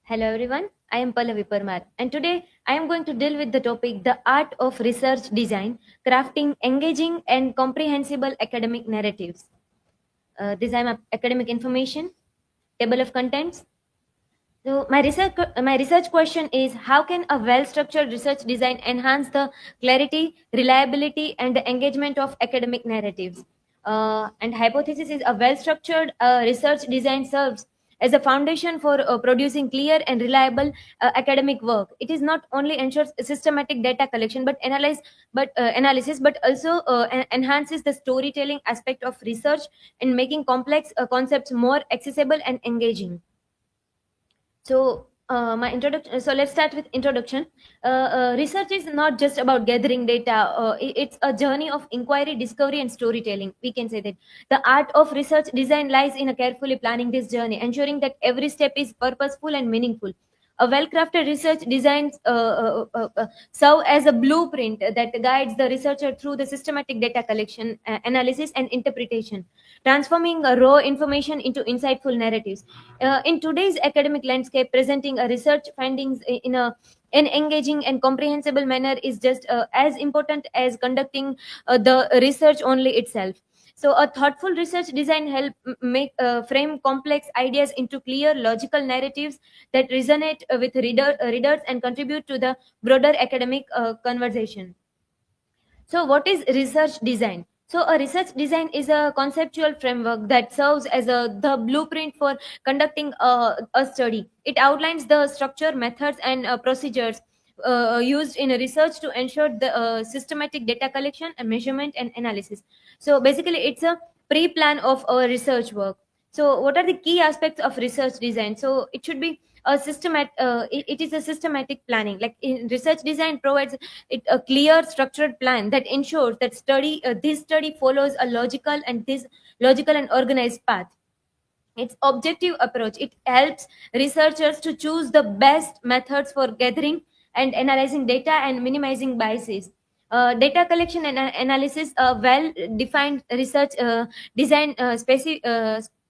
Hello everyone, I am Pallavi Parmar and today I am going to deal with the topic the art of research design, crafting engaging and comprehensible academic narratives. This is my academic information, table of contents. So my research question is how can a well-structured research design enhance the clarity, reliability, and the engagement of academic narratives? And hypothesis is a well-structured research design serves as a foundation for producing clear and reliable academic work. It is not only ensures systematic data collection analysis, but also enhances the storytelling aspect of research and making complex concepts more accessible and engaging. My introduction. So let's start with introduction. Research is not just about gathering data. It's a journey of inquiry, discovery, and storytelling. We can say that the art of research design lies in a carefully planning this journey, ensuring that every step is purposeful and meaningful. A well-crafted research designs serve as a blueprint that guides the researcher through the systematic data collection, analysis, and interpretation, transforming raw information into insightful narratives. In today's academic landscape, presenting a research findings in an engaging and comprehensible manner is just as important as conducting the research only itself. So a thoughtful research design help make frame complex ideas into clear logical narratives that resonate with readers and contribute to the broader academic conversation. So, what is research design? So, a research design is a conceptual framework that serves as the blueprint for conducting a study. It outlines the structure, methods, and procedures used in research to ensure the systematic data collection and measurement and analysis. So, basically, it's a pre plan of our research work. So, what are the key aspects of research design? So, it should be it is a systematic planning. Like in research design provides a clear structured plan that ensures that this study follows a logical and organized path. Its objective approach, it helps researchers to choose the best methods for gathering and analyzing data and minimizing biases. Data collection and analysis, a well defined research design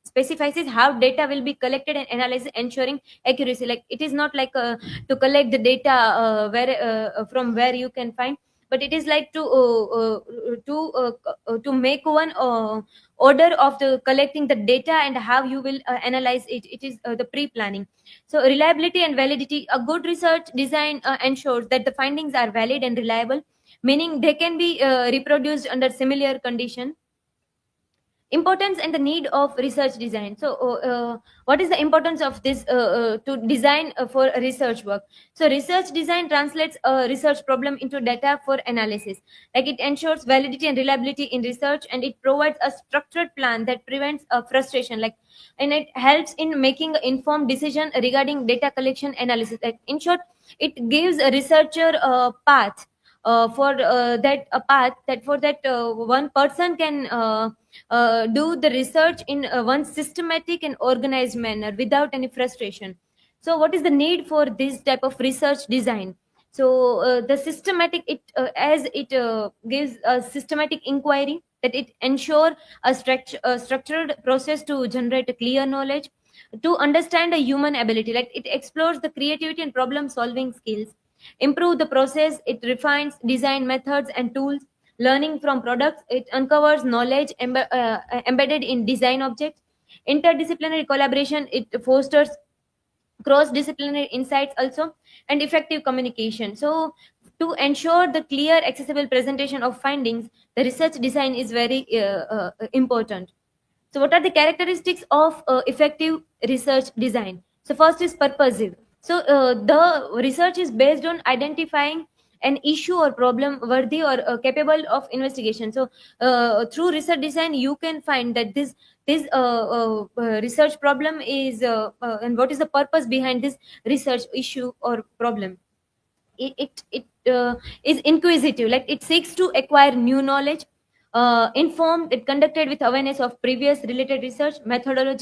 specifies how data will be collected and analyzed, ensuring accuracy. Like it is not like to collect the data from where you can find, but it is like to make one order of the collecting the data and how you will analyze it. It is the pre planning. So reliability and validity, a good research design ensures that the findings are valid and reliable, meaning they can be reproduced under similar condition. Importance and the need of research design. What is the importance of this to design for research work? So research design translates a research problem into data for analysis. Like it ensures validity and reliability in research, and it provides a structured plan that prevents frustration. Like, and it helps in making informed decision regarding data collection analysis. Like in short, it gives a researcher a path for that a path that for that one person can do the research in one systematic and organized manner without any frustration. So what is the need for this type of research design? So the systematic it as it gives a systematic inquiry, that it ensure a structured process to generate a clear knowledge, to understand a human ability. Like it explores the creativity and problem solving skills, improve the process, it refines design methods and tools, learning from products, it uncovers knowledge embedded in design objects, interdisciplinary collaboration, it fosters cross disciplinary insights also, and effective communication. So to ensure the clear accessible presentation of findings, the research design is very important. So, what are the characteristics of effective research design? So, first is purposive. So, the research is based on identifying an issue or problem worthy or capable of investigation. So, through research design, you can find that this research problem is and what is the purpose behind this research issue or problem. It is inquisitive, like it seeks to acquire new knowledge, informed, it conducted with awareness of previous related research, methodical,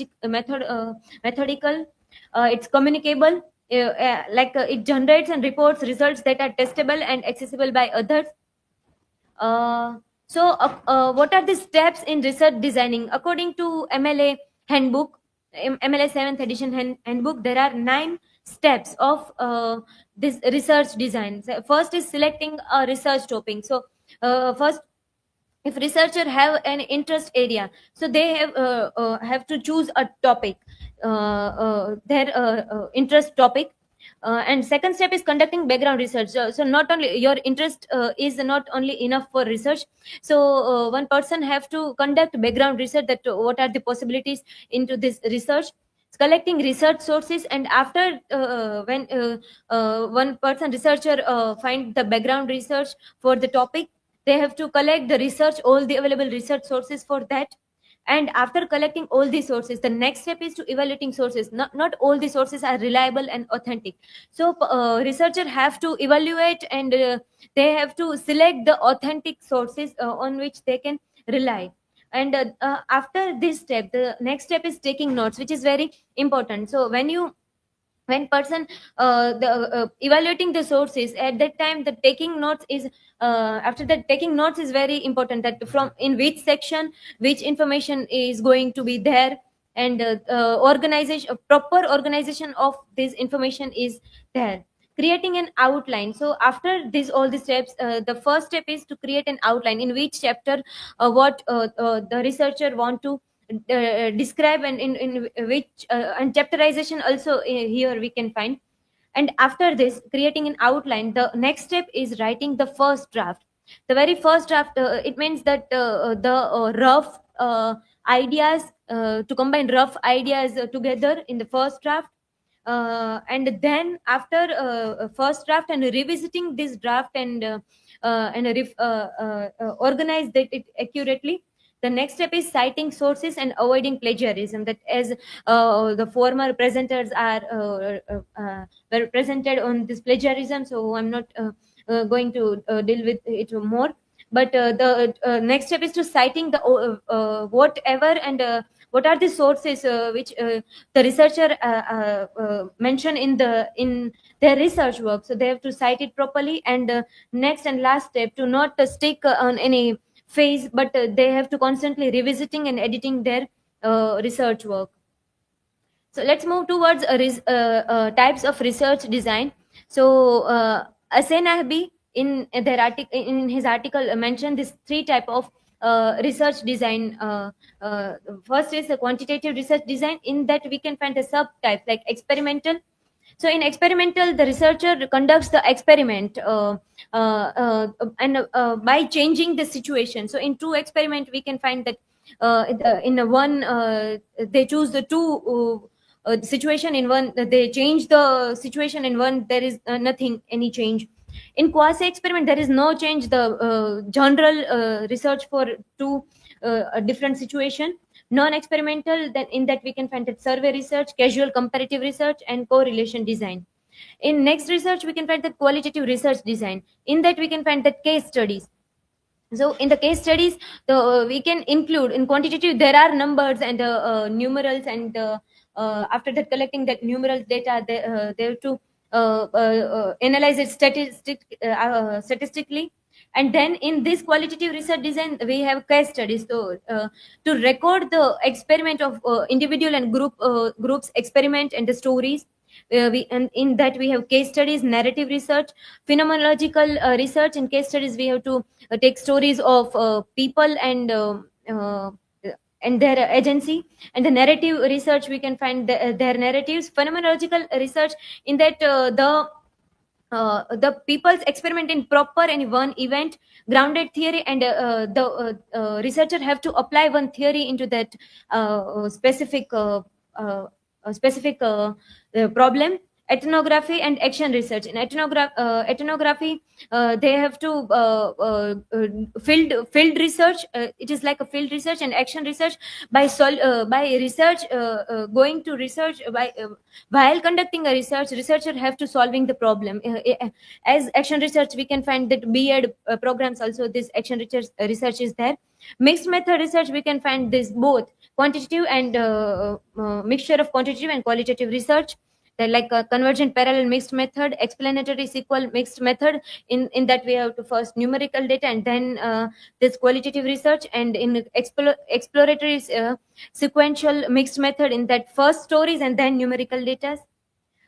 it's communicable, it generates and reports results that are testable and accessible by others. What are the steps in research designing? According to MLA handbook, MLA 7th edition handbook, there are 9 steps of this research design. So first is selecting a research topic. So first, if researcher have an interest area, so they have to choose a topic, their interest topic. And second step is conducting background research. So not only your interest is not only enough for research. So one person have to conduct background research, that what are the possibilities into this research, collecting research sources. And after when one person researcher find the background research for the topic, they have to collect the research, all the available research sources for that. And after collecting all the sources, the next step is to evaluating sources. Not all the sources are reliable and authentic. So researcher have to evaluate, and they have to select the authentic sources on which they can rely. And after this step, the next step is taking notes, which is very important. So when person the evaluating the sources, at that time the taking notes is after that, taking notes is very important, that from in which section which information is going to be there. And organization, proper organization of this information is there. Creating an outline. So after this all the steps, the first step is to create an outline in which chapter what the researcher want to describe, and in which and chapterization also here we can find. And after this, creating an outline, the next step is writing the first draft. The very first draft, it means that the rough ideas, to combine rough ideas together in the first draft. And then after first draft and revisiting this draft, and organize that it accurately, the next step is citing sources and avoiding plagiarism. That as the former presenters are were presented on this plagiarism, so I'm not going to deal with it more. But the next step is to citing the whatever, and what are the sources which the researcher mentioned in their research work. So they have to cite it properly. And next and last step, to not stick on any phase, but they have to constantly revisiting and editing their research work. So let's move towards types of research design. So Asen Ahbi in his article mentioned this three type of research design. First is the quantitative research design. In that we can find the subtype like experimental. So in experimental, the researcher conducts the experiment and by changing the situation. So in true experiment, we can find that in a one they choose the two situation. In one, they change the situation. In one, there is nothing, any change. In quasi experiment, there is no change. The general research for two a different situation. Non-experimental, then in that we can find that survey research, casual comparative research, and correlation design. In next research, we can find the qualitative research design. In that we can find that case studies. So in the case studies, we can include in quantitative, there are numbers and numerals. And after that, collecting that numeral data, they have to analyze it statistically. And then in this qualitative research design, we have case studies. So to record the experiment of individual and groups experiment and the stories. And in that we have case studies, narrative research, phenomenological research. In case studies, we have to take stories of people uh, and their agency. And the narrative research, we can find their narratives. Phenomenological research, in that the people's experiment in proper and one event grounded theory. And the researcher have to apply one theory into that specific specific problem. Ethnography and action research. In ethnography, they have to field research. It is like a field research. And action research, by research, going to research by while conducting a research, researcher have to solving the problem. As action research, we can find that B.Ed programs also, this action research is there. Mixed method research, we can find this both quantitative and mixture of quantitative and qualitative research. They're like a convergent parallel mixed method, explanatory sequel mixed method. In that we have to first numerical data, and then this qualitative research. And in exploratory sequential mixed method, in that first stories and then numerical data.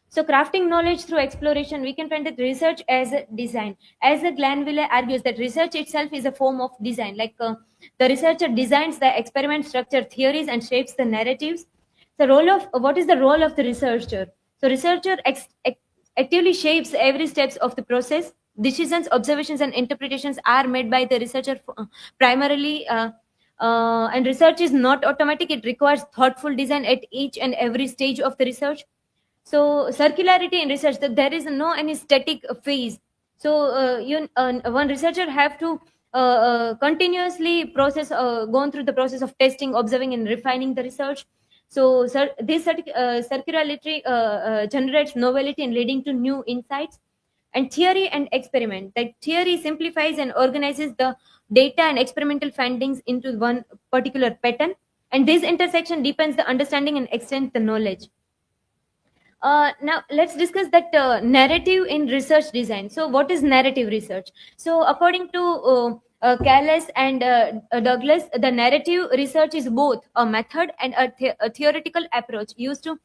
So, crafting knowledge through exploration, we can find that research as a design. As a Glanville argues that research itself is a form of design. The researcher designs the experiment, structure theories, and shapes the narratives. The role of what is the role of the researcher? So, researcher actively shapes every steps of the process. Decisions, observations, and interpretations are made by the researcher primarily. And research is not automatic; it requires thoughtful design at each and every stage of the research. So circularity in research, that there is no any static phase. So one researcher have to continuously process gone through the process of testing, observing, and refining the research. So circularity generates novelty and leading to new insights. And theory and experiment, that theory simplifies and organizes the data and experimental findings into one particular pattern, and this intersection deepens the understanding and extends the knowledge. Now let's discuss that narrative in research design. So what is narrative research? So according to Callis and Douglas, the narrative research is both a method and a theoretical approach used to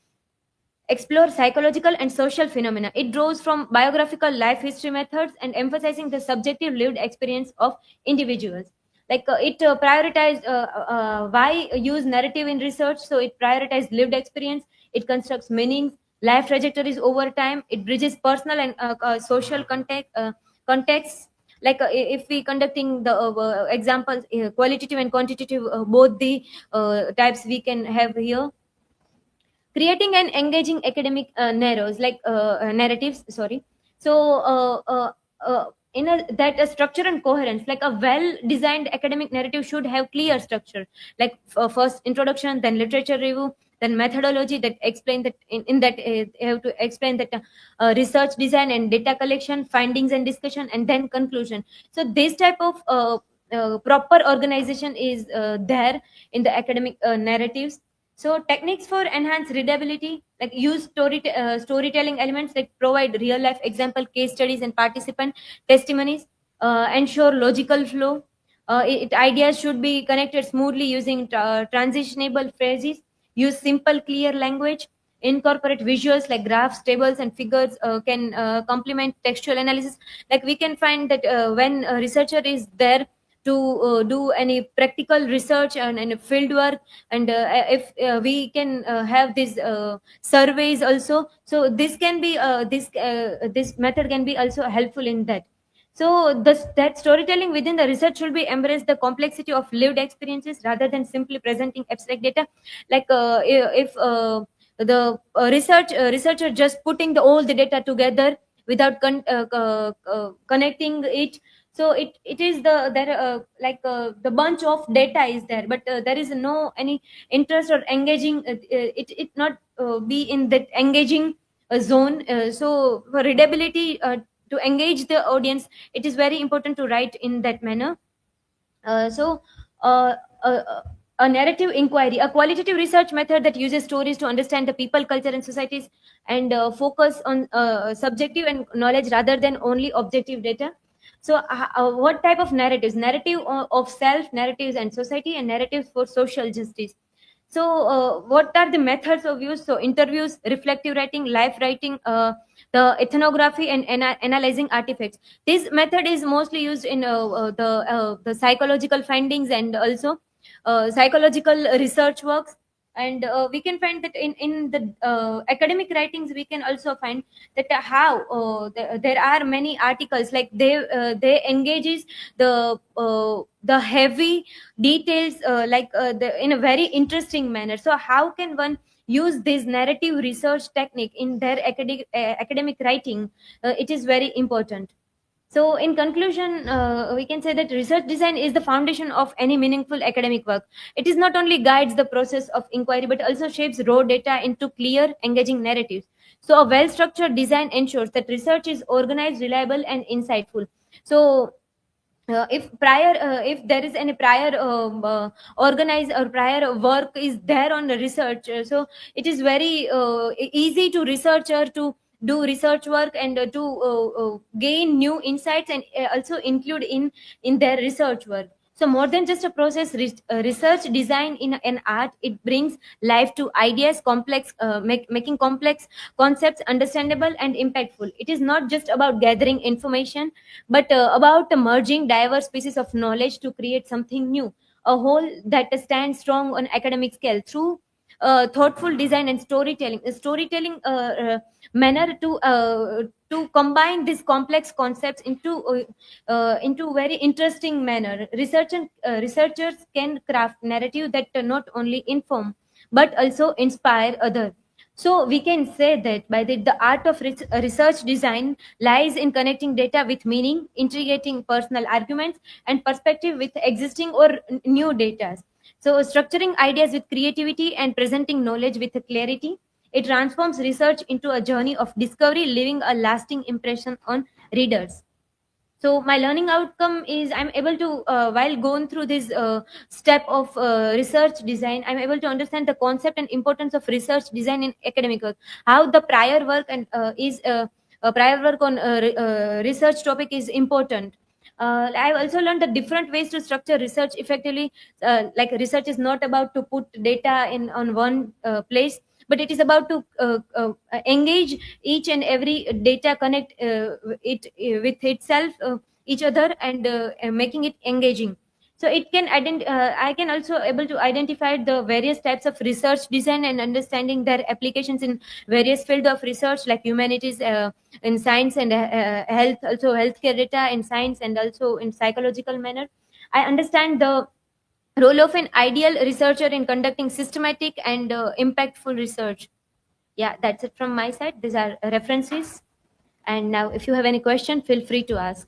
explore psychological and social phenomena. It draws from biographical life history methods and emphasizing the subjective lived experience of individuals. It prioritized why use narrative in research. So it prioritized lived experience. It constructs meanings, life trajectories over time. It bridges personal and social contexts. If we conducting the examples, qualitative and quantitative, both the types we can have here. Creating an engaging academic narratives, sorry. So that a structure and coherence, like a well designed academic narrative should have clear structure, first introduction, then literature review, then methodology that explain that in that you have to explain that research design and data collection, findings and discussion, and then conclusion. So this type of proper organization is there in the academic narratives. So techniques for enhanced readability, like use storytelling elements that provide real life example, case studies, and participant testimonies. Ensure logical flow. Ideas should be connected smoothly using transitionable phrases. Use simple, clear language. Incorporate visuals like graphs, tables, and figures can complement textual analysis. Like we can find that when a researcher is there to do any practical research and field work, and if we can have these surveys also, so this method can be also helpful in that. So that storytelling within the research should be embrace the complexity of lived experiences rather than simply presenting abstract data. If the researcher just putting all the data together without connecting it, so it is the bunch of data is there, but there is no any interest or engaging, it not be in that engaging zone. So for readability, to engage the audience, it is very important to write in that manner. So uh, uh, a narrative inquiry, a qualitative research method that uses stories to understand the people, culture, and societies, and focus on subjective and knowledge rather than only objective data. So what type of narratives? Narrative of self, narratives and society, and narratives for social justice. So what are the methods of use? So interviews, reflective writing, life writing, the ethnography, and analyzing artifacts. This method is mostly used in the psychological findings and also psychological research works. And we can find that in the academic writings, we can also find that how there are many articles, like they engages the heavy details, in a very interesting manner. So how can one use this narrative research technique in their academic writing? It is very important. So, in conclusion, we can say that research design is the foundation of any meaningful academic work. It is not only guides the process of inquiry, but also shapes raw data into clear, engaging narratives. So, a well-structured design ensures that research is organized, reliable, and insightful. So, if there is any prior organized or prior work is there on the research, so it is very easy to researcher to do research work and to gain new insights and also include in their research work. So more than just a process, research design in an art, it brings life to ideas, making complex concepts understandable and impactful. It is not just about gathering information, but about merging diverse pieces of knowledge to create something new, a whole that stands strong on academic scale through thoughtful design and storytelling. Manner to combine these complex concepts into very interesting manner. Researchers can craft narrative that not integrity inform but also inspire others. So we can say that the art of research design lies in connecting data with meaning, integrating personal arguments and perspective with existing or new data. So structuring ideas with creativity and presenting knowledge with clarity, it transforms research into a journey of discovery, leaving a lasting impression on readers. So my learning outcome is I'm able to while going through this step of research design, I'm able to understand the concept and importance of research design in academic work, how the prior work and is prior work on research topic is important. I've also learned the different ways to structure research effectively. Like research is not about to put data in on one place, but it is about to engage each and every data, connect it with itself, each other, and making it engaging. So I can also able to identify the various types of research design and understanding their applications in various field of research like humanities, in science and health, also healthcare data in science and also in psychological manner. I understand the role of an ideal researcher in conducting systematic and impactful research. Yeah, that's it from my side. These are references. And now, if you have any question, feel free to ask.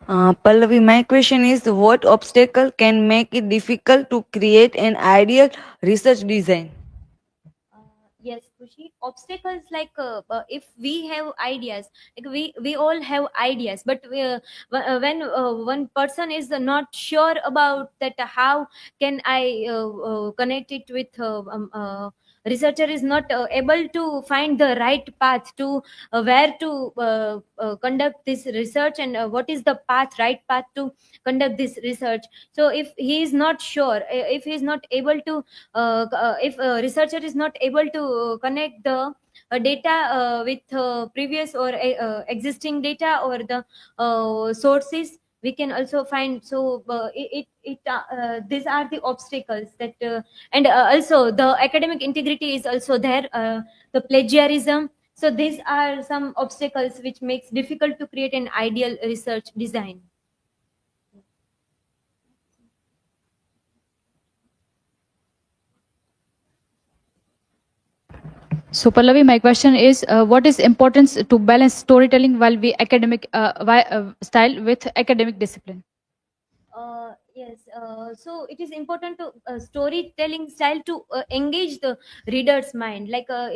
Pallavi, my question is what obstacle can make it difficult to create an ideal research design? Yes, Kushi. Obstacles like if we have ideas, like we all have ideas, but when one person is not sure about that, how can I connect it with researcher is not able to find the right path to where to conduct this research, and what is the right path to conduct this research. So if he is not sure, if he is not able to if a researcher is not able to connect the data with previous or existing data or the sources, we can also find. So these are the obstacles that and also the academic integrity is also there, the plagiarism. So these are some obstacles which makes difficult to create an ideal research design. So Pallavi, my question is, what is importance to balance storytelling while we academic style with academic discipline? Yes, so it is important to storytelling style to engage the reader's mind. Like I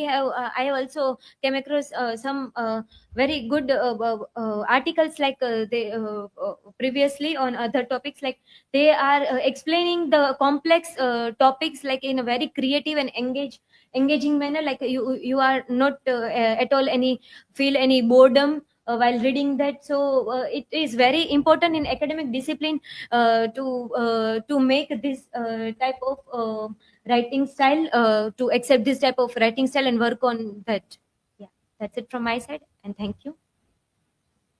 have also came across some very good articles, like they previously on other topics. Like they are explaining the complex topics like in a very creative and engaging manner. Like you are not at all any feel any boredom while reading that. So it is very important in academic discipline to make this type of writing style, to accept this type of writing style and work on that. Yeah, that's it from my side, and thank you.